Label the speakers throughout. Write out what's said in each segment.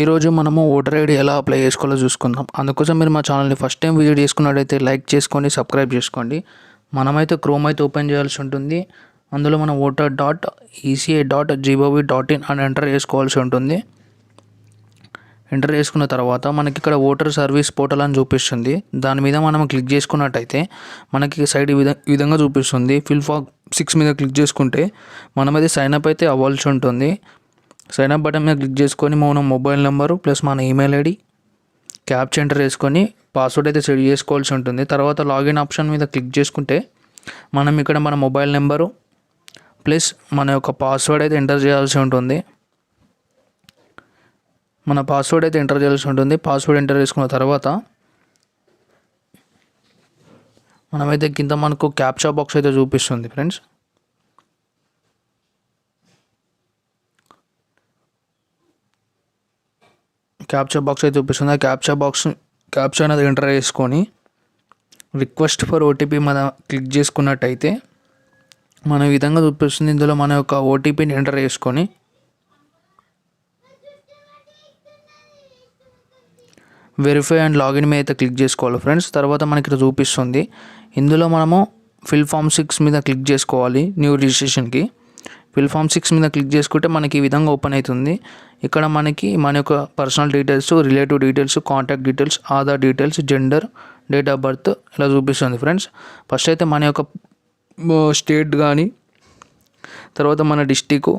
Speaker 1: ఈరోజు మనము voter ID ఎలా అప్లై చేసుకోవాలో చూసుకుందాం. అందుకోసం మీరు మా ఛానల్ని ఫస్ట్ టైం విజిట్ చేసుకున్నట్టయితే లైక్ చేసుకొని సబ్స్క్రైబ్ చేసుకోండి. మనమైతే క్రోమ్ అయితే ఓపెన్ చేయాల్సి ఉంటుంది. అందులో మనం voter.eci.gov.in అని ఎంటర్ చేసుకోవాల్సి ఉంటుంది. ఎంటర్ చేసుకున్న తర్వాత మనకి ఇక్కడ ఓటర్ సర్వీస్ పోర్టల్ అని చూపిస్తుంది. దాని మీద మనం క్లిక్ చేసుకున్నట్టయితే మనకి సైడ్ ఈ విధంగా చూపిస్తుంది. ఫిల్ ఫామ్ 6 మీద క్లిక్ చేసుకుంటే మనమైతే సైన్అప్ అయితే అవ్వాల్సి ఉంటుంది. సైన్అప్ బటన్ మీద క్లిక్ చేసుకొని మన మొబైల్ నెంబరు ప్లస్ మన ఈమెయిల్ ఐడి క్యాప్చా ఎంటర్ చేసుకొని పాస్వర్డ్ అయితే సెట్ చేసుకోవాల్సి ఉంటుంది. తర్వాత లాగిన్ ఆప్షన్ మీద క్లిక్ చేసుకుంటే మనం ఇక్కడ మన మొబైల్ నెంబరు ప్లస్ మన యొక్క పాస్వర్డ్ అయితే ఎంటర్ చేయాల్సి ఉంటుంది. మన పాస్వర్డ్ అయితే ఎంటర్ చేయాల్సి ఉంటుంది. పాస్వర్డ్ ఎంటర్ చేసుకున్న తర్వాత మనమైతే కింద మనకు క్యాప్చా బాక్స్ అయితే చూపిస్తుంది ఫ్రెండ్స్. క్యాప్చా బాక్స్ అయితే చూపిస్తుంది. ఆ క్యాప్చా అనేది ఎంటర్ చేసుకొని రిక్వెస్ట్ ఫర్ ఓటీపీ మన క్లిక్ చేసుకున్నట్టయితే మన ఈ విధంగా చూపిస్తుంది. ఇందులో మన యొక్క ఓటీపీని ఎంటర్ చేసుకొని వెరిఫై అండ్ లాగిన్ మీద అయితే క్లిక్ చేసుకోవాలి ఫ్రెండ్స్. తర్వాత మనకి ఇక్కడ చూపిస్తుంది. ఇందులో మనము ఫిల్ ఫామ్ 6 మీద క్లిక్ చేసుకోవాలి. న్యూ రిజిస్ట్రేషన్కి ఫిల్ ఫామ్ 6 మీద క్లిక్ చేసుకుంటే మనకి ఈ విధంగా ఓపెన్ అవుతుంది. ఇక్కడ మనకి మన యొక్క personal details, relative details, contact details, Aadhaar details, gender, date of birth ఇలా చూపిస్తుంది ఫ్రెండ్స్. ఫస్ట్ అయితే మన యొక్క స్టేట్ కానీ తర్వాత మన డిస్టిక్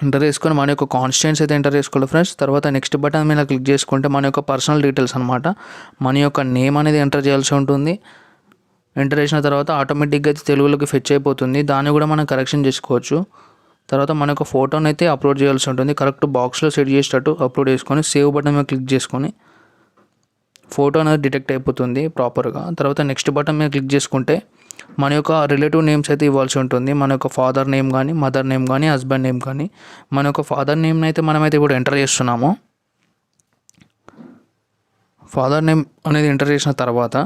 Speaker 1: ఎంటర్ చేసుకొని మన యొక్క కాన్స్టిట్యుయెన్సీ అయితే ఎంటర్ చేసుకోవాలి ఫ్రెండ్స్. తర్వాత నెక్స్ట్ బటన్ మీద క్లిక్ చేసుకుంటే మన యొక్క పర్సనల్ డీటెయిల్స్ అనమాట, మన యొక్క నేమ్ అనేది ఎంటర్ చేయాల్సి ఉంటుంది. ఎంటర్ చేసిన తర్వాత ఆటోమేటిక్గా అయితే తెలుగులోకి ఫెచ్ అయిపోతుంది. దాన్ని కూడా మనం కరెక్షన్ చేసుకోవచ్చు. తర్వాత మన యొక్క ఫోటోని అయితే అప్లోడ్ చేయాల్సి ఉంటుంది. కరెక్ట్ బాక్స్లో సెట్ చేసేటట్టు అప్లోడ్ చేసుకొని సేవ్ బటన్ మీద క్లిక్ చేసుకొని ఫోటో అనేది డిటెక్ట్ అయిపోతుంది ప్రాపర్గా. తర్వాత నెక్స్ట్ బటన్ మీద క్లిక్ చేసుకుంటే మన యొక్క రిలేటివ్ నేమ్స్ అయితే ఇవ్వాల్సి ఉంటుంది. మన యొక్క ఫాదర్ నేమ్ కానీ, మదర్ నేమ్ కానీ, హస్బెండ్ నేమ్ కానీ. మన యొక్క ఫాదర్ నేమ్ని అయితే మనమైతే ఇప్పుడు ఎంటర్ చేస్తున్నాము. ఫాదర్ నేమ్ అనేది ఎంటర్ చేసిన తర్వాత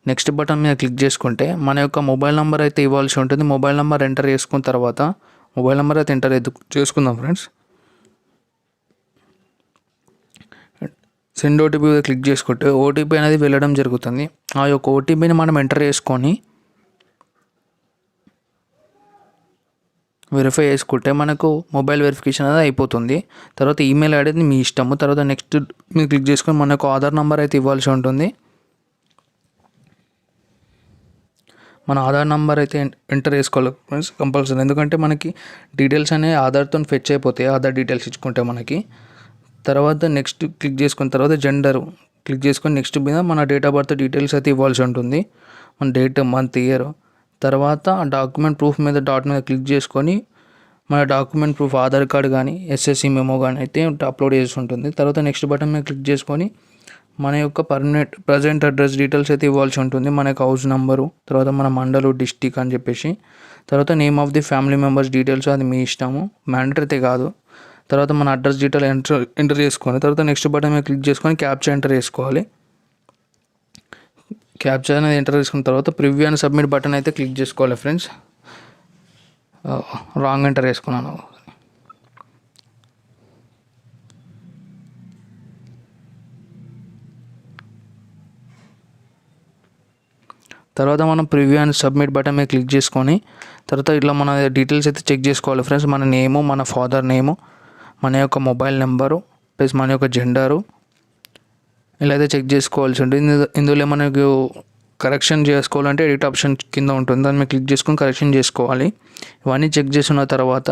Speaker 1: నెక్స్ట్ బటన్ మీద క్లిక్ చేసుకుంటే మన యొక్క మొబైల్ నెంబర్ అయితే ఇవ్వాల్సి ఉంటుంది. మొబైల్ నెంబర్ ఎంటర్ చేసుకున్న తర్వాత మొబైల్ నెంబర్ అయితే ఎంటర్ చేసుకుందాం ఫ్రెండ్స్. సెండ్ ఓటీపీ మీద క్లిక్ చేసుకుంటే ఓటీపీ అనేది వెళ్ళడం జరుగుతుంది. ఆ యొక్క ఓటీపీని మనం ఎంటర్ చేసుకొని వెరిఫై చేసుకుంటే మనకు మొబైల్ వెరిఫికేషన్ అనేది అయిపోతుంది. తర్వాత ఈమెయిల్ ఐడి మీ ఇష్టము. తర్వాత నెక్స్ట్ మీరు క్లిక్ చేసుకొని మన యొక్క ఆధార్ నెంబర్ అయితే ఇవ్వాల్సి ఉంటుంది. మన ఆధార్ నెంబర్ అయితే ఎంటర్ చేసుకోవాలి ఫ్రెండ్స్ కంపల్సరీ. ఎందుకంటే మనకి డీటెయిల్స్ అనేవి ఆధార్తో ఫెచ్ అయిపోతాయి ఆధార్ డీటెయిల్స్ ఇచ్చుకుంటే మనకి. తర్వాత నెక్స్ట్ క్లిక్ చేసుకున్న తర్వాత జెండర్ క్లిక్ చేసుకొని నెక్స్ట్ మీద మన డేట్ ఆఫ్ బర్త్ డీటెయిల్స్ అయితే ఇవ్వాల్సి ఉంటుంది. మన డేట్, మంత్, ఇయర్. తర్వాత డాక్యుమెంట్ ప్రూఫ్ మీద డాట్ మీద క్లిక్ చేసుకొని మన డాక్యుమెంట్ ప్రూఫ్ ఆధార్ కార్డ్ కానీ, ఎస్ఎస్సి మెమో కానీ అయితే అప్లోడ్ చేసి ఉంటుంది. తర్వాత నెక్స్ట్ బటన్ మీద క్లిక్ చేసుకొని మన యొక్క ప్రజెంట్ అడ్రస్ డీటెయిల్స్ అయితే ఇవ్వాల్సి ఉంటుంది. మన యొక్క హౌస్ నెంబరు, తర్వాత మన మండలు, డిస్టిక్ అని చెప్పేసి. తర్వాత name of the family members details అది మీ ఇష్టము, మ్యాండేటరీ అయితే కాదు. తర్వాత మన అడ్రస్ డీటెయిల్ ఎంటర్ చేసుకొని తర్వాత నెక్స్ట్ బటన్ మీద క్లిక్ చేసుకొని క్యాప్చా ఎంటర్ చేసుకోవాలి. క్యాప్చా అనేది ఎంటర్ చేసుకున్న తర్వాత ప్రివ్యూ అండ్ సబ్మిట్ బటన్ అయితే క్లిక్ చేసుకోవాలి ఫ్రెండ్స్. రాంగ్ ఎంటర్ చేసుకున్నాను. తర్వాత మనం ప్రివ్యూ అండ్ సబ్మిట్ బటన్ మీద క్లిక్ చేసుకొని తర్వాత ఇట్లా మన డీటెయిల్స్ అయితే చెక్ చేసుకోవాలి ఫ్రెండ్స్. మన నేము, మన ఫాదర్ నేము, మన యొక్క మొబైల్ నెంబరు ప్లస్ మన యొక్క జెండరు ఇలా అయితే చెక్ చేసుకోవాల్సి ఉంటుంది. ఇందులో మనకు కరెక్షన్ చేసుకోవాలంటే ఎడిట్ ఆప్షన్ కింద ఉంటుంది. దాన్ని మీద క్లిక్ చేసుకొని కరెక్షన్ చేసుకోవాలి. ఇవన్నీ చెక్ చేసుకున్న తర్వాత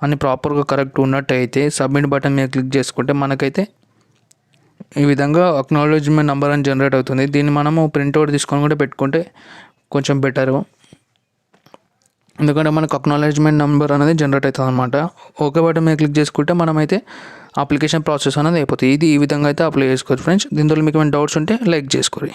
Speaker 1: అన్ని ప్రాపర్గా కరెక్ట్ ఉన్నట్టయితే సబ్మిట్ బటన్ మీద క్లిక్ చేసుకుంటే మనకైతే ఈ విధంగా అక్నాలెడ్జ్మెంట్ నెంబర్ అని జనరేట్ అవుతుంది. దీన్ని మనము ప్రింట్అవుట్ తీసుకొని కూడా పెట్టుకుంటే కొంచెం బెటరు. ఎందుకంటే మనకు అక్నాలెడ్జ్మెంట్ నెంబర్ అనేది జనరేట్ అవుతుంది అనమాట. ఓకే బటన్ మీద క్లిక్ చేసుకుంటే మనమైతే అప్లికేషన్ ప్రాసెస్ అనేది అయిపోతుంది. ఇది ఈ విధంగా అయితే అప్లై చేసుకోవచ్చు ఫ్రెండ్స్. దీంట్లో మీకు ఏమైనా డౌట్స్ ఉంటే లైక్ చేసుకోండి.